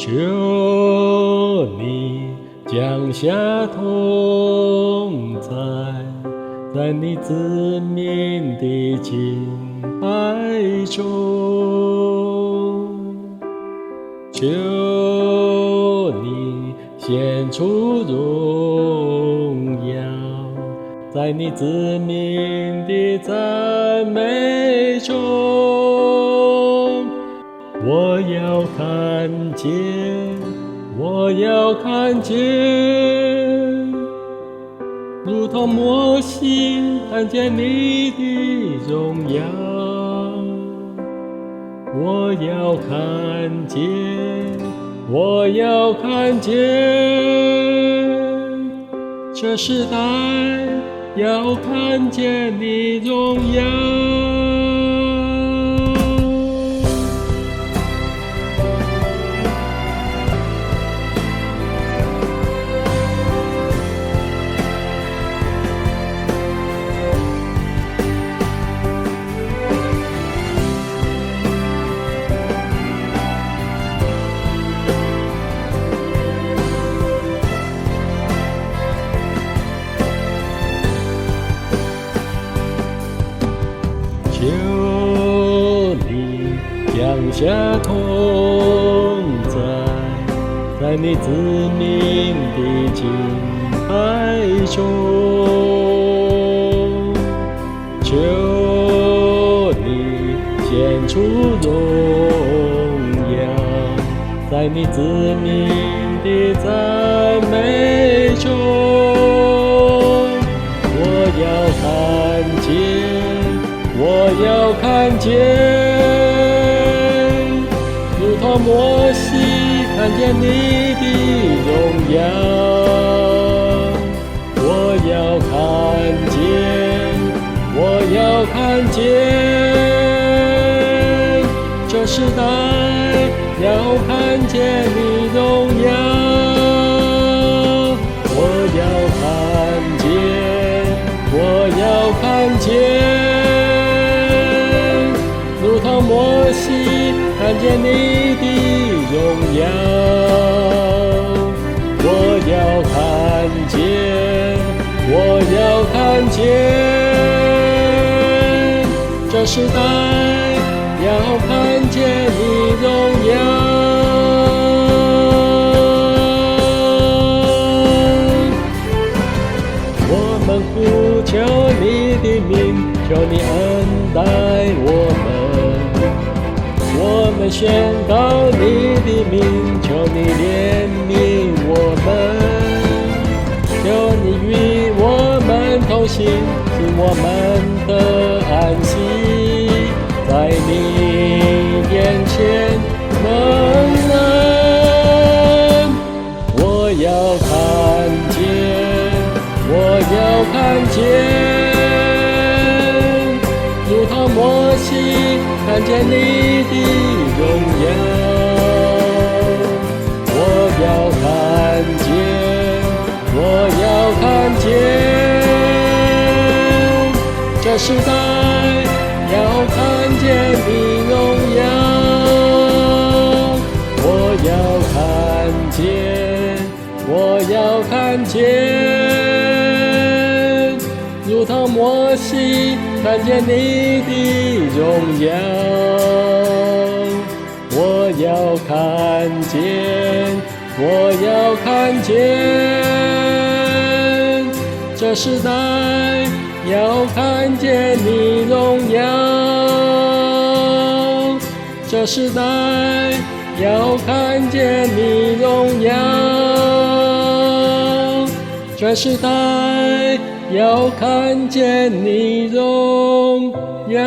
求你降下同在，在你子民的敬拜中，求你显出荣耀，在你子民的赞美中，我要看见，我要看见，如同摩西看见你的荣耀。我要看见，我要看见，这时代要看见你荣耀。求你降下同在，在你子民的敬拜中，求你显出荣耀，在你子民的赞美中，我要看见，我要看见，如同摩西看见你的荣耀。我要看见，我要看见，这时代要看见你荣耀。我要看见，我要看见，如同摩西看见你的荣耀。我要看见，我要看见，这时代要看见你荣耀。我们呼求你的名，求你恩待我们宣告你的名，求你怜悯我们，求你与我们同行，使我们得安息，在你眼前蒙恩。我要看见，我要看见，如同摩西看见你的荣耀。我要看见，我要看见，这时代要看见你荣耀。我要看见，我要看见，如同摩西看见你的荣耀。我要看见，我要看见，这时代要看见你荣耀。这时代要看见你荣耀。这时代要看见你荣耀。